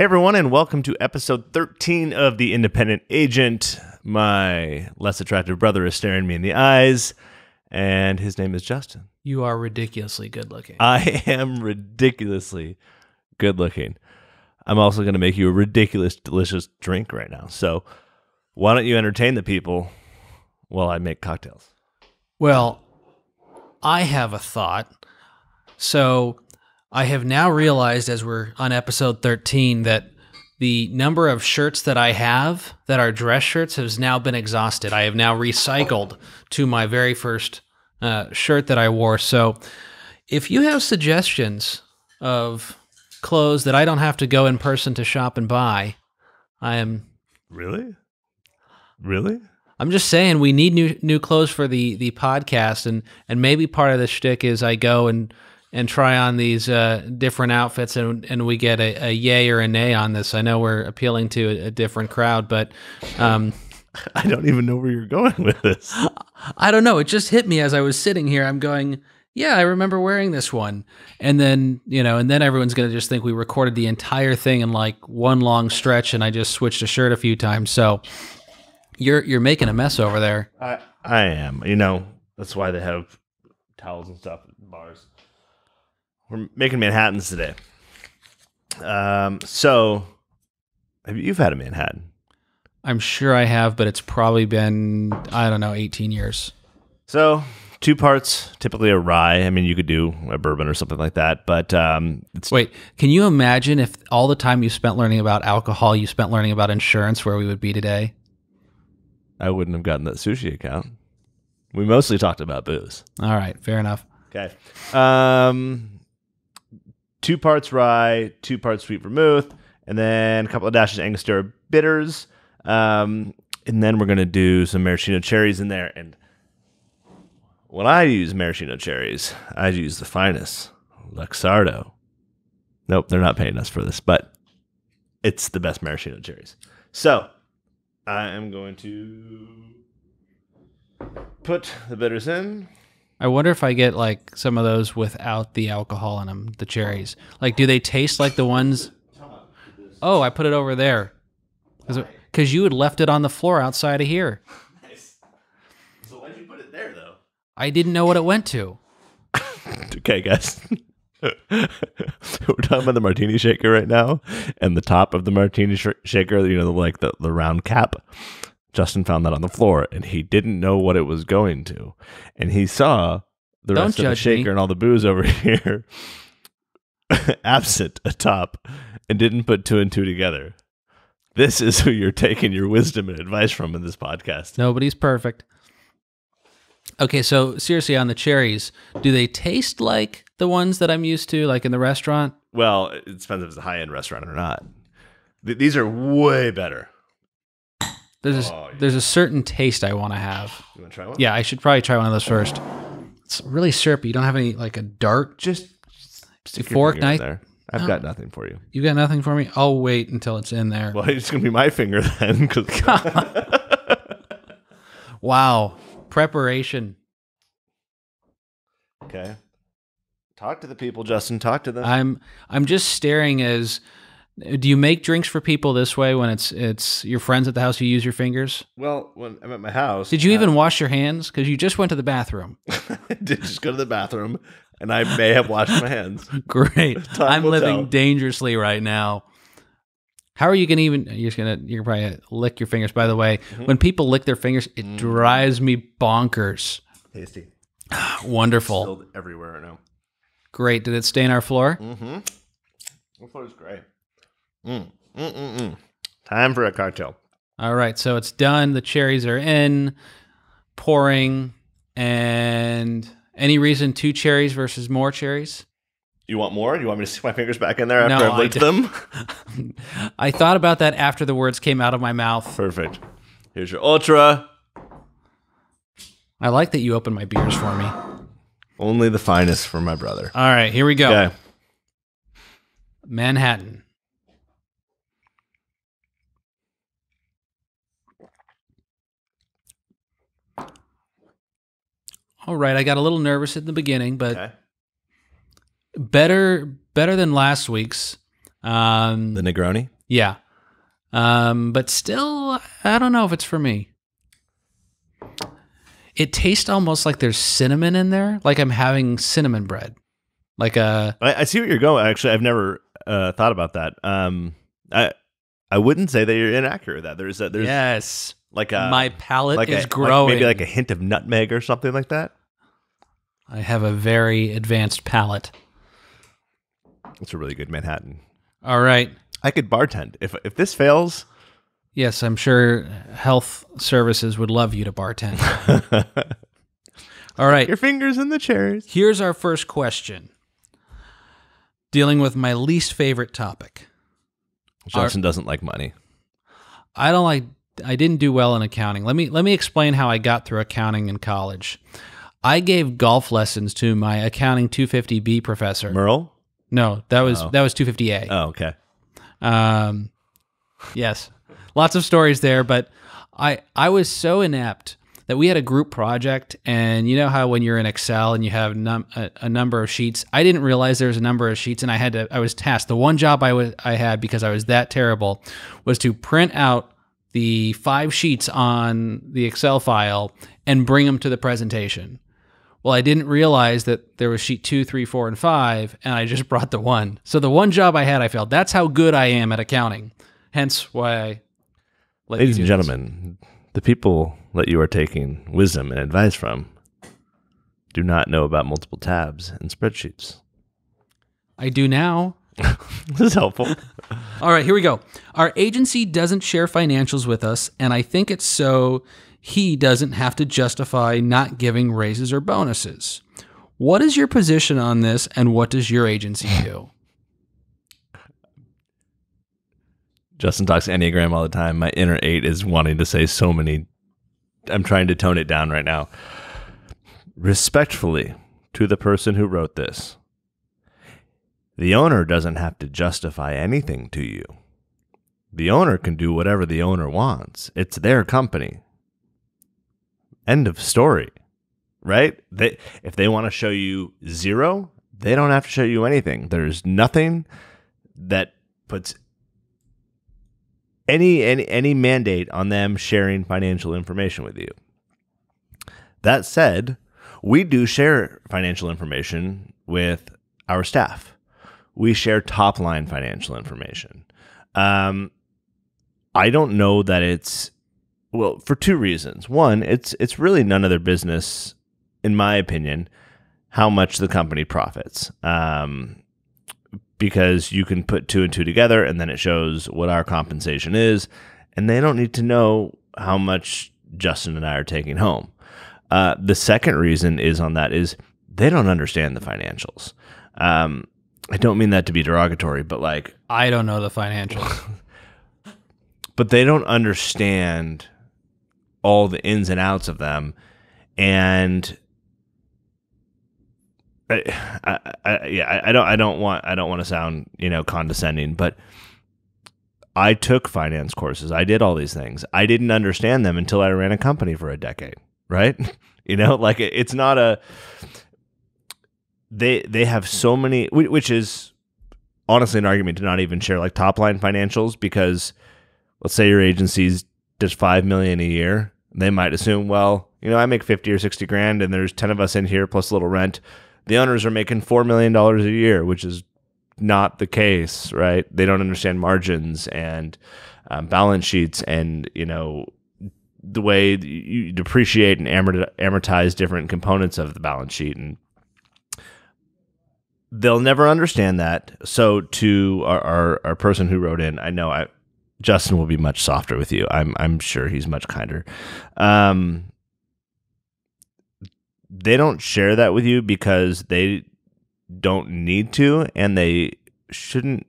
Hey everyone, and welcome to episode 13 of The Independent Agent. My less attractive brother is staring me in the eyes, and his name is Justin. You are ridiculously good looking. I am ridiculously good looking. I'm also going to make you a ridiculous, delicious drink right now. So why don't you entertain the people while I make cocktails? Well, I have a thought. So I have now realized, as we're on episode 13, that the number of shirts that I have that are dress shirts has now been exhausted. I have now recycled to my very first shirt that I wore. So if you have suggestions of clothes that I don't have to go in person to shop and buy, I am... Really? I'm just saying we need new clothes for the podcast, and maybe part of the shtick is I go and try on these different outfits, and we get a yay or a nay on this. I know we're appealing to a different crowd, but I don't even know where you're going with this. I don't know. It just hit me as I was sitting here. I'm going, yeah, I remember wearing this one, and then everyone's gonna just think we recorded the entire thing in like one long stretch, and I just switched a shirt a few times. So you're making a mess over there. I am. You know, that's why they have towels and stuff at bars. We're making Manhattans today. So you've had a Manhattan. I'm sure I have, but it's probably been, I don't know, 18 years. So 2 parts, typically a rye. I mean, you could do a bourbon or something like that, but Wait, can you imagine if all the time you spent learning about alcohol, you spent learning about insurance, where we would be today? I wouldn't have gotten that sushi account. We mostly talked about booze. All right, fair enough. Okay. 2 parts rye, 2 parts sweet vermouth, and then a couple of dashes Angostura bitters. And then we're going to do some maraschino cherries in there. And when I use maraschino cherries, I use the finest Luxardo. Nope, they're not paying us for this, but it's the best maraschino cherries. So I am going to put the bitters in. I wonder if I get like some of those without the alcohol in them, the cherries. Like, do they taste like the ones? Oh, I put it over there. Because you had left it on the floor outside of here. Nice. So why'd you put it there, though? I didn't know what it went to. Okay, guys. We're talking about the martini shaker right now, and the top of the martini shaker, you know, like the round cap. Justin found that on the floor, and he didn't know what it was going to. And he saw the rest of the shaker and all the booze over here absent atop, and didn't put 2 and 2 together. This is who you're taking your wisdom and advice from in this podcast. Nobody's perfect. Okay, so seriously, on the cherries, do they taste like the ones that I'm used to, like in the restaurant? Well, it depends if it's a high-end restaurant or not. These are way better. There's a certain taste I want to have. You want to try one? Yeah, I should probably try one of those first. It's really syrupy. You don't have any, like a dart? Just stick your fork, finger in knife? there. I've got nothing for you. You got nothing for me? I'll wait until it's in there. Well, it's going to be my finger then. Wow. Preparation. Okay. Talk to the people, Justin. Talk to them. I'm just staring as... Do you make drinks for people this way when it's your friends at the house, you use your fingers? Well, when I'm at my house... Did you even wash your hands? Because you just went to the bathroom. I did just go to the bathroom, and I may have washed my hands. Great. I'm living dangerously right now. How are you going to even... You're probably going to lick your fingers. By the way, when people lick their fingers, it drives me bonkers. Tasty. Wonderful. Spilled everywhere right now. Great. Did it stain our floor? Mm-hmm. The floor is great. Time for a cocktail. All right, so it's done. The cherries are in, pouring, and any reason 2 cherries versus more cherries? You want more? You want me to stick my fingers back in there after I've licked them? I thought about that after the words came out of my mouth. Perfect. Here's your Ultra. I like that you opened my beers for me. Only the finest for my brother. All right, here we go. Okay. Manhattan. All right, I got a little nervous in the beginning, but Okay. better than last week's. The Negroni? Yeah. But still, I don't know if it's for me. It tastes almost like there's cinnamon in there, like I'm having cinnamon bread. Like I see what you're going. Actually, I've never thought about that. I wouldn't say that you're inaccurate with that. There's yes, like a my palate like is a, growing. like maybe like a hint of nutmeg or something like that. I have a very advanced palate. It's a really good Manhattan. All right. I could bartend if this fails. Yes, I'm sure health services would love you to bartend. All right. Your fingers in the cherries. Here's our first question. Dealing with my least favorite topic. Justin doesn't like money. I didn't do well in accounting. Let me explain how I got through accounting in college. I gave golf lessons to my accounting 250B professor. Merle? No, that was 250A. Oh, okay. Yes. Lots of stories there, but I was so inept that we had a group project, and you know how when you're in Excel and you have a number of sheets, I didn't realize there was a number of sheets, and I was tasked. The one job I had, because I was that terrible, was to print out the 5 sheets on the Excel file and bring them to the presentation. Well, I didn't realize that there was sheet 2, 3, 4, and 5, and I just brought the 1. So the one job I had, I failed. That's how good I am at accounting. Hence why I let Ladies you and do this. gentlemen, the people that you are taking wisdom and advice from do not know about multiple tabs and spreadsheets. I do now. This is helpful. All right, here we go. Our agency doesn't share financials with us, and I think it's so he doesn't have to justify not giving raises or bonuses. What is your position on this, and what does your agency do? Justin talks Enneagram all the time. My inner 8 is wanting to say so many. I'm trying to tone it down right now. Respectfully to the person who wrote this, the owner doesn't have to justify anything to you. The owner can do whatever the owner wants. It's their company. End of story, right? If they want to show you 0, they don't have to show you anything. There's nothing that puts any mandate on them sharing financial information with you. That said, we do share financial information with our staff. We share top-line financial information. I don't know that it's, well, for 2 reasons. One, it's really none of their business, in my opinion, how much the company profits. Because you can put 2 and 2 together, and then it shows what our compensation is, and they don't need to know how much Justin and I are taking home. The second reason is they don't understand the financials. I don't mean that to be derogatory, but like, I don't know the financials. but they don't understand all the ins and outs of them, and I don't want to sound condescending, but I took finance courses. I did all these things. I didn't understand them until I ran a company for a decade, right? Like it's not a. They have so many, which is honestly an argument to not even share like top line financials, because let's say your agency's does $5 million a year. They might assume, well, I make 50 or 60 grand, and there's 10 of us in here plus a little rent. The owners are making $4 million a year, which is not the case, right? They don't understand margins and balance sheets, and the way you depreciate and amortize different components of the balance sheet, and they'll never understand that. So to our person who wrote in, I know Justin will be much softer with you. I'm sure he's much kinder. They don't share that with you because they don't need to, and they shouldn't.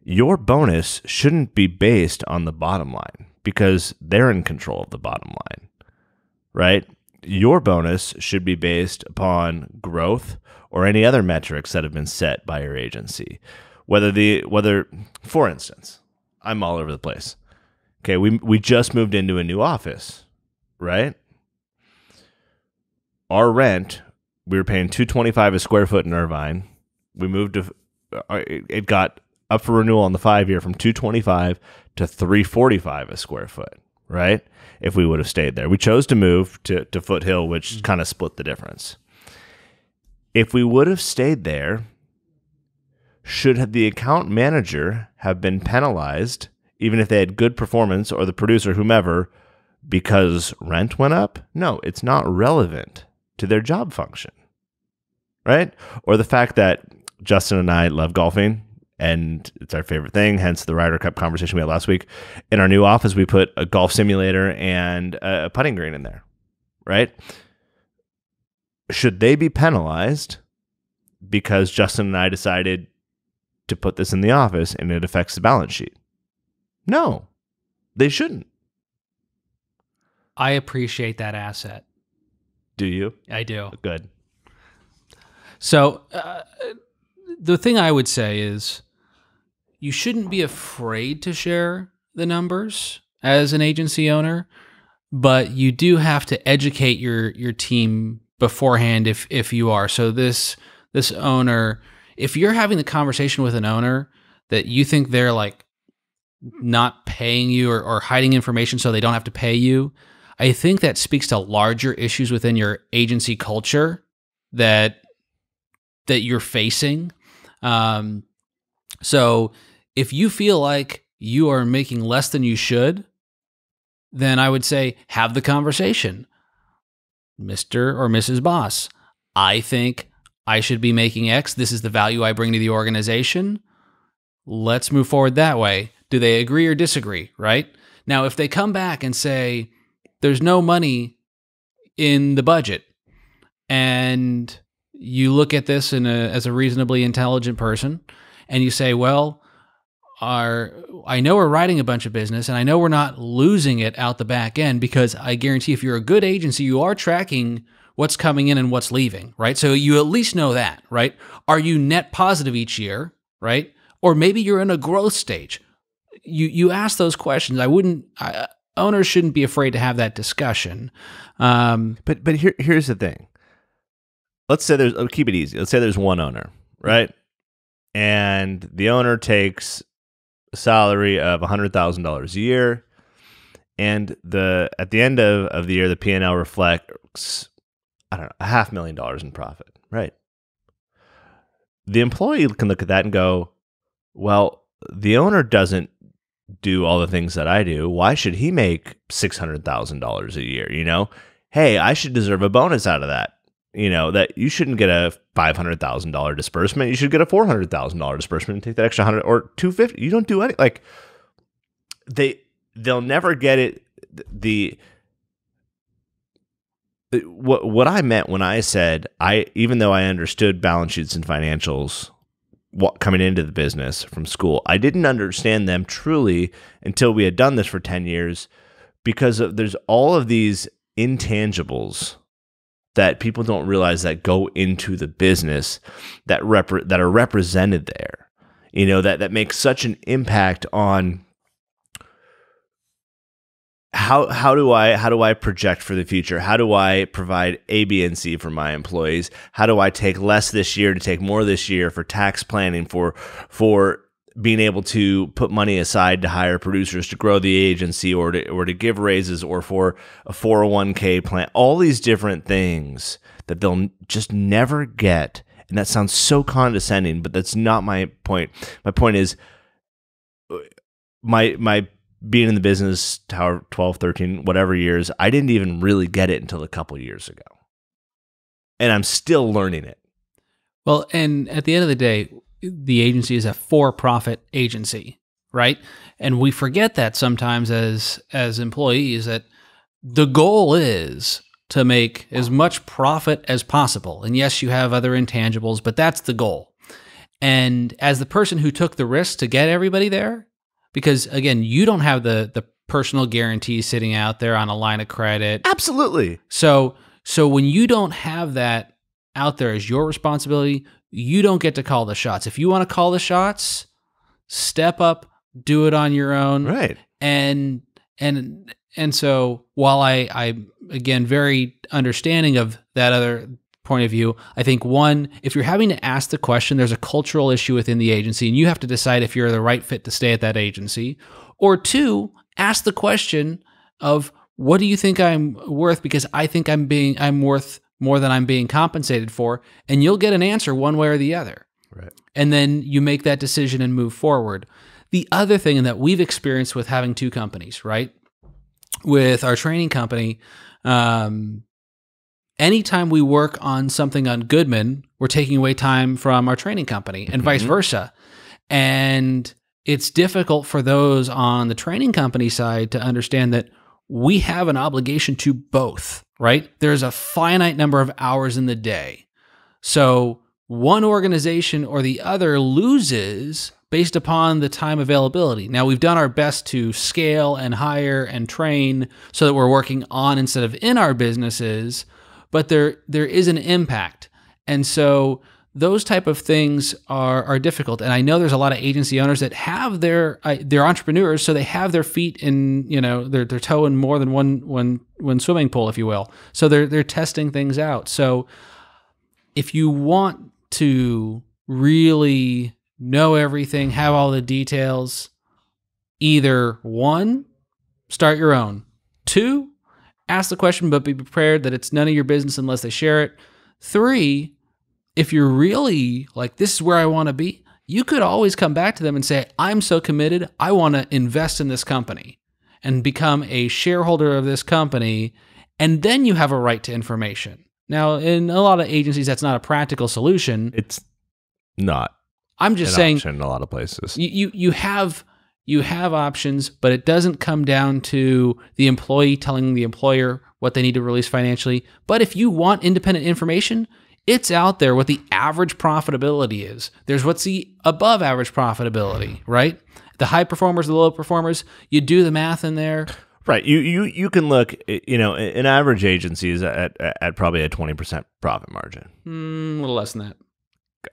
Your bonus shouldn't be based on the bottom line, because they're in control of the bottom line, right? Your bonus should be based upon growth or any other metrics that have been set by your agency. Whether, for instance, I'm all over the place. Okay, we just moved into a new office, right? Our rent, we were paying $225 a square foot in Irvine. We moved to, it got up for renewal on the 5-year from $225 to $345 a square foot, right? If we would have stayed there. We chose to move to Foothill, which kind of split the difference. If we would have stayed there, should the account manager have been penalized, even if they had good performance, or the producer, whomever, because rent went up? No, it's not relevant to their job function, right? Or the fact that Justin and I love golfing, and it's our favorite thing, hence the Ryder Cup conversation we had last week. In our new office, we put a golf simulator and a putting green in there, right? Should they be penalized because Justin and I decided to put this in the office and it affects the balance sheet? No, they shouldn't. I appreciate that asset. Do you? I do. Good. So the thing I would say is you shouldn't be afraid to share the numbers as an agency owner, but you do have to educate your team beforehand if you are. So this owner, if you're having the conversation with an owner that you think they're like not paying you or hiding information so they don't have to pay you, I think that speaks to larger issues within your agency culture that you're facing. So if you feel like you are making less than you should, then I would say have the conversation. Mr. or Mrs. Boss, I think I should be making X. This is the value I bring to the organization. Let's move forward that way. Do they agree or disagree, right? Now, if they come back and say, there's no money in the budget, and you look at this as a reasonably intelligent person, and you say, well, I know we're writing a bunch of business, and I know we're not losing it out the back end, because I guarantee if you're a good agency, you are tracking what's coming in and what's leaving, right? So you at least know that, right? Are you net positive each year, right? Or maybe you're in a growth stage. You ask those questions. Owners shouldn't be afraid to have that discussion. But here's the thing. Let's say I'll keep it easy. Let's say there's one owner, right? And the owner takes a salary of $100,000 a year, and at the end of the year, the P&L reflects, I don't know, $500,000 in profit, right? The employee can look at that and go, well, the owner doesn't do all the things that I do. Why should he make $600,000 a year? You know, hey, I should deserve a bonus out of that. You know, that you shouldn't get a $500,000 disbursement. You should get a $400,000 disbursement and take that extra 100 or 250. You don't do any, like, they'll never get it. What I meant when I said even though I understood balance sheets and financials coming into the business from school, I didn't understand them truly until we had done this for 10 years, because there's all of these intangibles that people don't realize that go into the business that are represented there, you know, that makes such an impact on how do I project for the future? How do I provide A, B, and C for my employees? How do I take less this year to take more this year for tax planning, for being able to put money aside to hire producers to grow the agency, or to give raises, or for a 401k plan? All these different things that they'll just never get. And that sounds so condescending, but that's not my point. My point is my being in the business, 12, 13, whatever years, I didn't even really get it until a couple years ago. And I'm still learning it. Well, and at the end of the day, the agency is a for-profit agency, right? And we forget that sometimes as employees, that the goal is to make as much profit as possible. And yes, you have other intangibles, but that's the goal. And as the person who took the risk to get everybody there, because again, you don't have the personal guarantee sitting out there on a line of credit. Absolutely. So when you don't have that out there as your responsibility, you don't get to call the shots. If you want to call the shots, step up, do it on your own. Right. And so while I again very understanding of that other point of view, I think one, if you're having to ask the question, there's a cultural issue within the agency and you have to decide if you're the right fit to stay at that agency. Or two, ask the question of, what do you think I'm worth? Because I think I'm worth more than I'm being compensated for. And you'll get an answer one way or the other. Right. And then you make that decision and move forward. The other thing that we've experienced with having two companies, right? With our training company, anytime we work on something on Goodman, we're taking away time from our training company and vice versa. And it's difficult for those on the training company side to understand that we have an obligation to both, right? There's a finite number of hours in the day. So one organization or the other loses based upon the time availability. Now, we've done our best to scale and hire and train so that we're working on instead of in our businesses, but there is an impact. And so those type of things are difficult. And I know there's a lot of agency owners that have they're entrepreneurs, so they have their feet in, their toe in more than one swimming pool, if you will. So they're testing things out. So if you want to really know everything, have all the details, either one, start your own. Two, ask the question, but be prepared that it's none of your business unless they share it. Three, if you're really like, this is where I want to be, you could always come back to them and say, I'm so committed, I want to invest in this company and become a shareholder of this company, and then you have a right to information. Now, in a lot of agencies, that's not a practical solution. It's not. I'm just saying, in a lot of places, you have options, but it doesn't come down to the employee telling the employer what they need to release financially. But if you want independent information, it's out there what the average profitability is. There's what's the above average profitability, right? The high performers, the low performers, you do the math in there. Right. You can look, in average agencies at probably a 20% profit margin. A little less than that.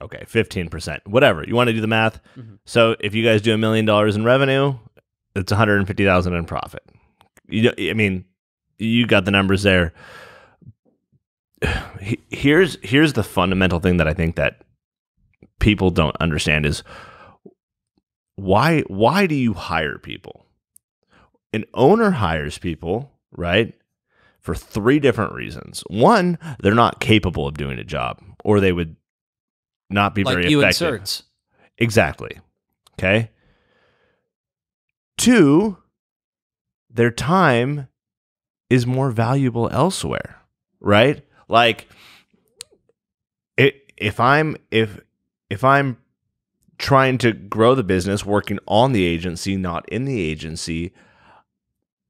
Okay, 15%, whatever. You want to do the math? So if you guys do $1 million in revenue, it's $150,000 in profit. You got the numbers there. Here's the fundamental thing that I think that people don't understand is why do you hire people? An owner hires people, right, for three different reasons. One, they're not capable of doing a job, or they would not be very effective. Inserts. Exactly. Okay. Two, their time is more valuable elsewhere, right? Like if I'm trying to grow the business, working on the agency, not in the agency,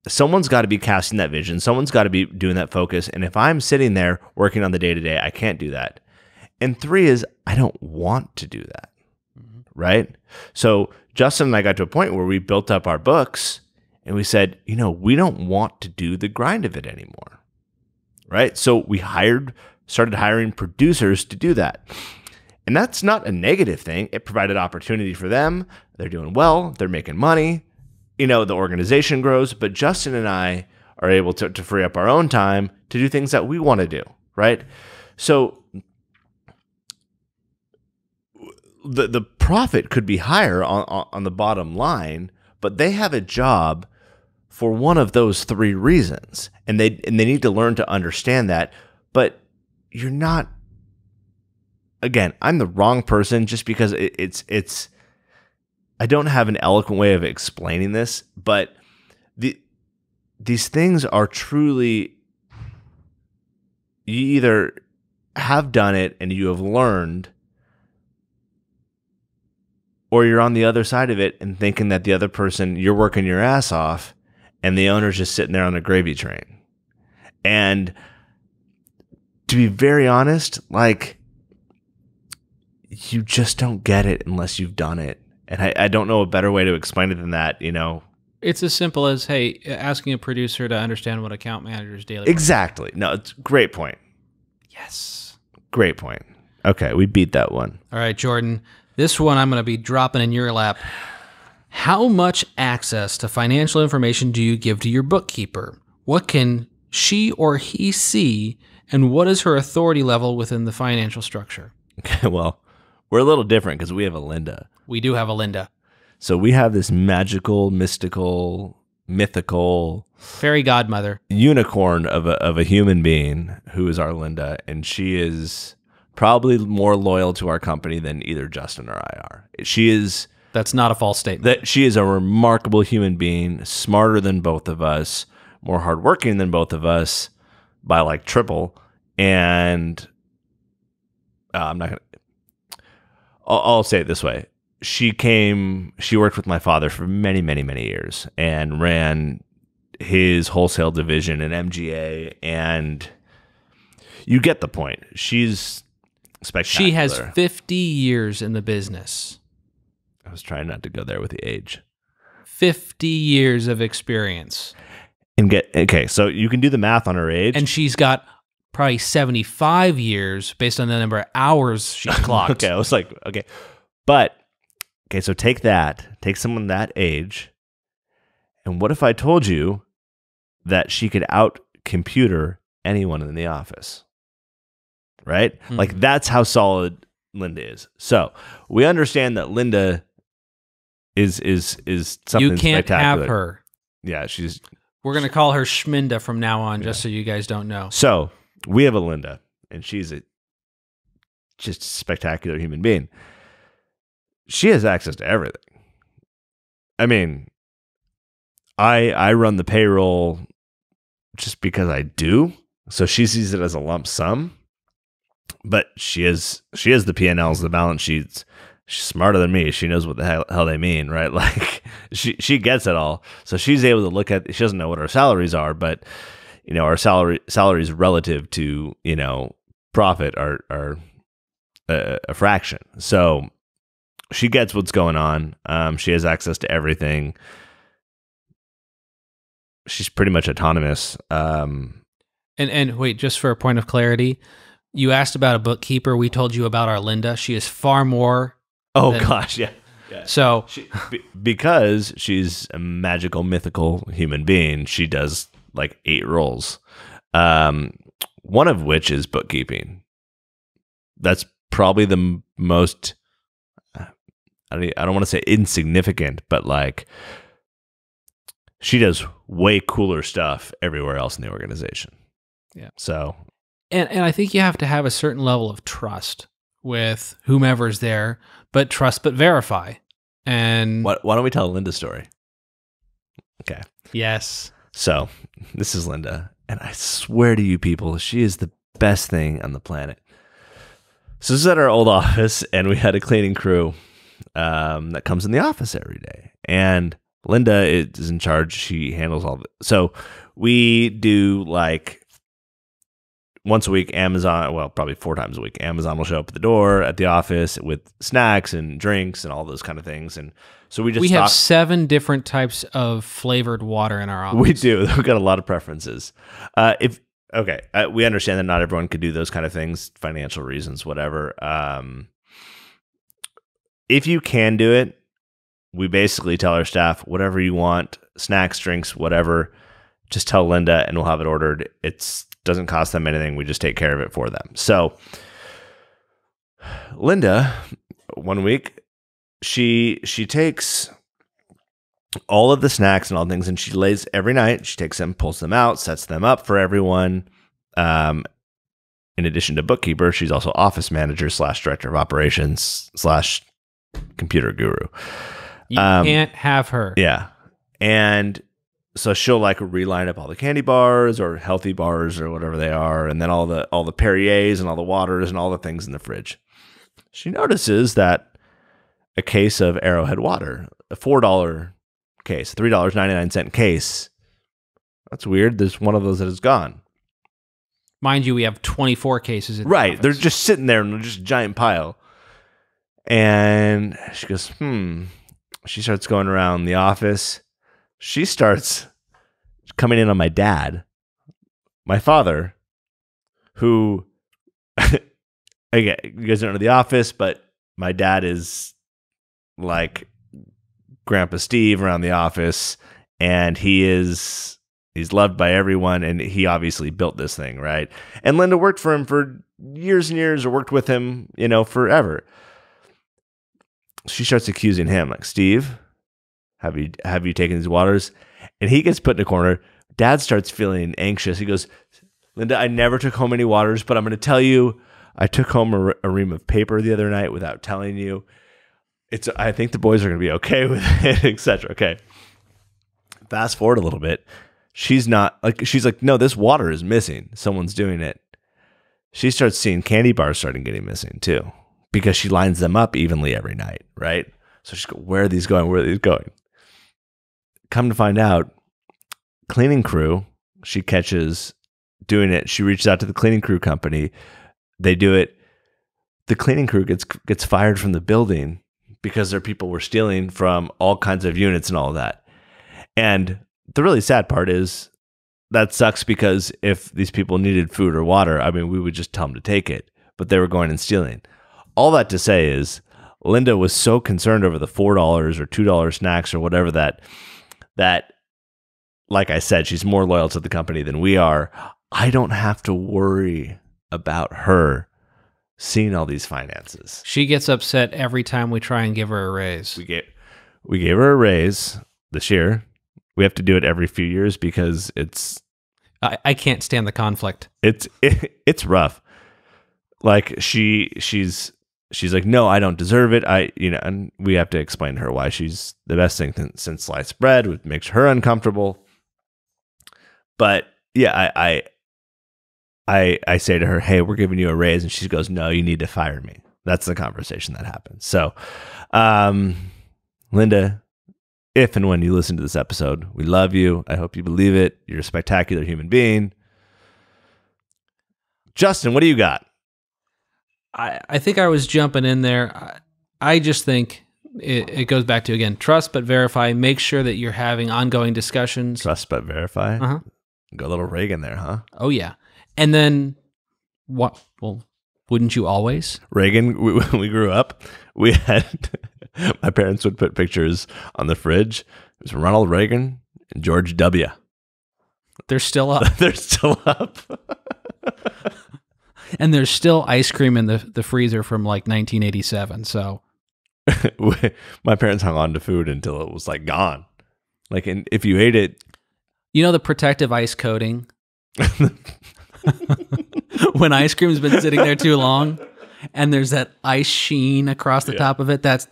someone's got to be casting that vision. Someone's got to be doing that focus. And if I'm sitting there working on the day-to-day, I can't do that. And three is I don't want to do that, right? So Justin and I got to a point where we built up our books and we said, we don't want to do the grind of it anymore, right? So we started hiring producers to do that. And that's not a negative thing. It provided opportunity for them. They're doing well. They're making money. The organization grows. But Justin and I are able to free up our own time to do things that we want to do, right? So the profit could be higher on the bottom line, but they have a job for one of those three reasons, and they need to learn to understand that. But you're not. Again, I'm the wrong person just because it's. I don't have an eloquent way of explaining this, but these things are truly. You either have done it and you have learned, or you're on the other side of it and thinking that the other person, you're working your ass off and the owner's just sitting there on a gravy train. And to be very honest, you just don't get it unless you've done it. And I don't know a better way to explain it than that, It's as simple as, hey, asking a producer to understand what account manager's daily. Exactly. No, it's a great point. Yes. Great point. Okay, we beat that one. All right, Jordan. This one I'm going to be dropping in your lap. How much access to financial information do you give to your bookkeeper? What can she or he see, and what is her authority level within the financial structure? Okay, well, we're a little different because we have a Linda. We do have a Linda. So we have this magical, mystical, mythical Fairy godmother. unicorn of a human being who is our Linda, and she is probably more loyal to our company than either Justin or I are. That's not a false statement. She is a remarkable human being, smarter than both of us, more hardworking than both of us by like triple. And I'm not gonna. I'll say it this way: she worked with my father for many, many, many years and ran his wholesale division in MGA, and you get the point. She's spectacular. She has 50 years in the business. I was trying not to go there with the age. 50 years of experience. Okay, so you can do the math on her age. And she's got probably 75 years based on the number of hours she's clocked. Okay, I was like, okay. But, okay, so take someone that age, and what if I told you that she could out-computer anyone in the office? Right? Mm-hmm. Like, that's how solid Linda is. So, we understand that Linda is something you can't spectacular. have her. Yeah, We're going to call her Schminda from now on, just so you guys don't know. So, we have a Linda, and she's just a spectacular human being. She has access to everything. I mean, I run the payroll just because I do. So she sees it as a lump sum. But she has the P&Ls, the balance sheets. She's smarter than me. She knows what the hell they mean, right? Like she gets it all. So she's able to look at. She doesn't know what our salaries are, but our salaries relative to profit are a fraction. So she gets what's going on. She has access to everything. She's pretty much autonomous. And wait, just for a point of clarity, you asked about a bookkeeper. We told you about our Linda. She is far more. Gosh, yeah. So because she's a magical, mythical human being, she does like 8 roles. One of which is bookkeeping. That's probably the most. I don't want to say insignificant, but like she does way cooler stuff everywhere else in the organization. Yeah. So, and I think you have to have a certain level of trust with whomever's there, but trust but verify. And why don't we tell Linda's story? Okay. Yes. So this is Linda, and I swear to you people, she is the best thing on the planet. So this is at our old office, and we had a cleaning crew that comes in the office every day. And Linda is in charge. She handles all of it. So we do like once a week, Amazon, well, probably 4 times a week, Amazon will show up at the door at the office with snacks and drinks and all those kind of things. And so we have 7 different types of flavored water in our office. We do. We've got a lot of preferences. We understand that not everyone could do those kind of things, financial reasons, whatever. If you can do it, we basically tell our staff, whatever you want, snacks, drinks, whatever, just tell Linda and we'll have it ordered. It doesn't cost them anything. We just take care of it for them. So Linda, one week, she takes all of the snacks and all things, and she lays every night. She takes them, pulls them out, sets them up for everyone. In addition to bookkeeper, she's also office manager / director of operations / computer guru. You can't have her. Yeah. And so she'll like reline up all the candy bars or healthy bars or whatever they are, and then all the Perriers and all the waters and all the things in the fridge. She notices that a case of Arrowhead water, a $4 case, $3.99 case. That's weird. There's one of those that is gone. Mind you, we have 24 cases in the Right. office. They're just sitting there in just a giant pile. And she goes, She starts going around the office. She starts coming in on my dad, my father, who, again, you guys don't know the office, but my dad is like Grandpa Steve around the office, and he is, He's loved by everyone, and he obviously built this thing, right? And Linda worked for him for years and years, or worked with him, forever. She starts accusing him, like, Steve, have you taken these waters? And he gets put in a corner. Dad starts feeling anxious. He goes, Linda, I never took home any waters, but I'm going to tell you, I took home a ream of paper the other night without telling you. I think the boys are going to be okay with it, etc. Okay. Fast forward a little bit. She's like, no, this water is missing. Someone's doing it. She starts seeing candy bars starting getting missing too, because she lines them up evenly every night, right? So she's going, where are these going? Where are these going? Come to find out, cleaning crew, she catches doing it. She reaches out to the cleaning crew company. They do it. The cleaning crew gets fired from the building because their people were stealing from all kinds of units and all of that. And the really sad part is that sucks, because if these people needed food or water, I mean, we would just tell them to take it, but they were going and stealing. All that to say is Linda was so concerned over the $4 or $2 snacks or whatever that, like I said, she's more loyal to the company than we are. I don't have to worry about her seeing all these finances. She gets upset every time we try and give her a raise. We gave her a raise this year. We have to do it every few years because I can't stand the conflict. It's rough. Like she's like, no, I don't deserve it. And we have to explain to her why she's the best thing since sliced bread, which makes her uncomfortable. But yeah, I say to her, hey, we're giving you a raise. And she goes, no, you need to fire me. That's the conversation that happens. So, Linda, if and when you listen to this episode, we love you. I hope you believe it. You're a spectacular human being. Justin, what do you got? I think I was jumping in there. I just think it goes back to, again, trust but verify. Make sure that you're having ongoing discussions. Trust but verify? Uh-huh. Got a little Reagan there, huh? Oh, yeah. And then, what? Well, wouldn't you always? Reagan, when we grew up, we had, my parents would put pictures on the fridge. It was Ronald Reagan and George W. They're still up. They're still up. And there's still ice cream in the freezer from like 1987. So my parents hung on to food until it was like gone. Like, and if you ate it, you know, the protective ice coating. When ice cream's been sitting there too long and there's that ice sheen across the top of it, that's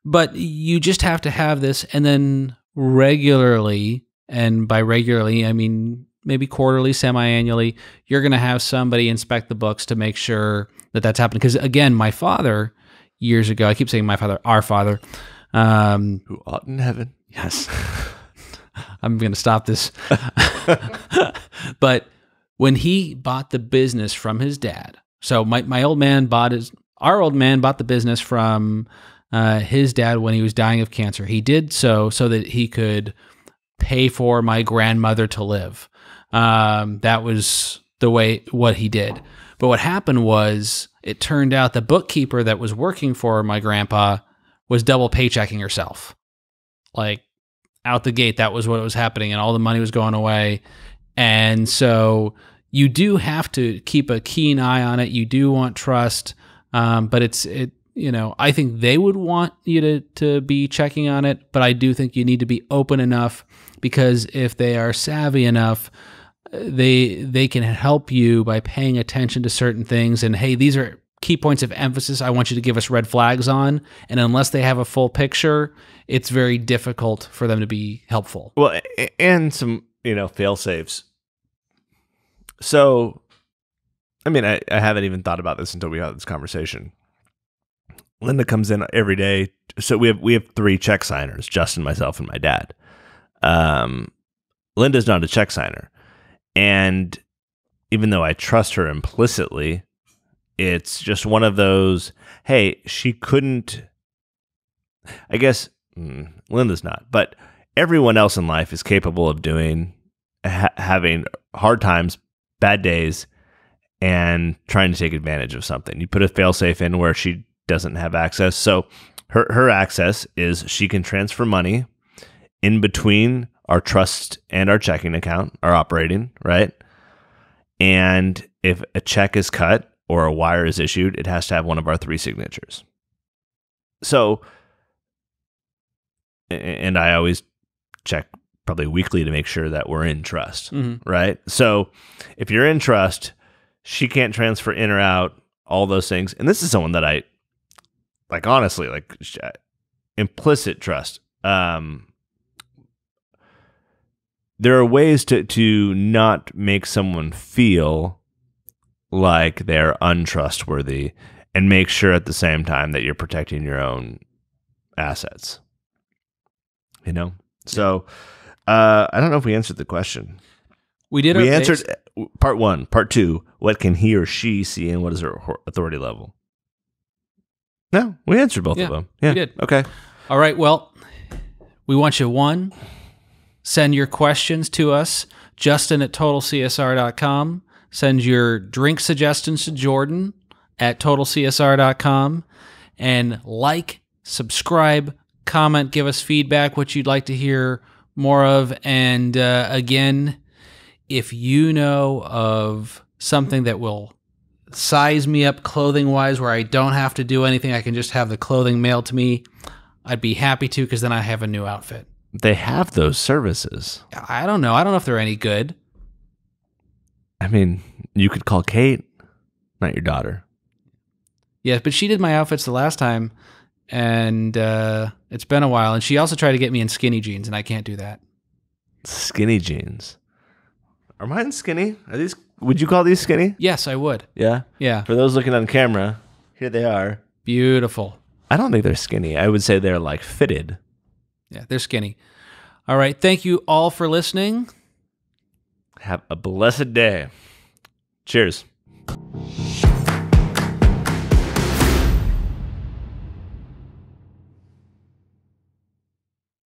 but you just have to have this, and then regularly, and by regularly I mean maybe quarterly, semi-annually, you're going to have somebody inspect the books to make sure that that's happening. Because again, my father years ago, I keep saying my father, our father, who art in heaven. Yes. I'm going to stop this. But when he bought the business from his dad, so our old man bought the business from his dad when he was dying of cancer. He did so that he could pay for my grandmother to live. That was what he did. But what happened was, it turned out the bookkeeper that was working for my grandpa was double paychecking herself. Like, out the gate, that was what was happening, and all the money was going away. And so you do have to keep a keen eye on it. You do want trust, but I think they would want you to be checking on it, but I do think you need to be open enough, because if they are savvy enough, they can help you by paying attention to certain things. And hey, these are key points of emphasis I want you to give us red flags on. And unless they have a full picture, it's very difficult for them to be helpful. Well, and some, fail safes. So, I mean, I haven't even thought about this until we had this conversation. Linda comes in every day. So we have 3 check signers, Justin, myself, and my dad. Linda's not a check signer. And even though I trust her implicitly, it's just one of those, hey, she couldn't, I guess, Linda's not, but everyone else in life is capable of having hard times, bad days, and trying to take advantage of something. You put a failsafe in where she doesn't have access. So her access is she can transfer money in between our trust and our checking account, our operating, right? And if a check is cut or a wire is issued, it has to have one of our 3 signatures. So, and I always check probably weekly to make sure that we're in trust, right? So if you're in trust, she can't transfer in or out, all those things. And this is someone that I, like, honestly, like, implicit trust. There are ways to not make someone feel like they're untrustworthy and make sure at the same time that you're protecting your own assets. You know? So I don't know if we answered the question. We answered part 1. Part 2, what can he or she see and what is her authority level? No, we answered both of them. Yeah, we did. Okay. All right, well, we want you, 1, send your questions to us, Justin at TotalCSR.com. Send your drink suggestions to Jordan at TotalCSR.com. And like, subscribe, comment, give us feedback, what you'd like to hear more of. And again, if you know of something that will size me up clothing-wise where I don't have to do anything, I can just have the clothing mailed to me, I'd be happy to, because then I have a new outfit. They have those services. I don't know. I don't know if they're any good. I mean, you could call Kate, not your daughter. Yeah, but she did my outfits the last time, and it's been a while. And she also tried to get me in skinny jeans, and I can't do that. Skinny jeans. Are mine skinny? Are these? Would you call these skinny? Yes, I would. Yeah? Yeah. For those looking on camera, here they are. Beautiful. I don't think they're skinny. I would say they're like fitted. Yeah, they're skinny. All right. Thank you all for listening. Have a blessed day. Cheers.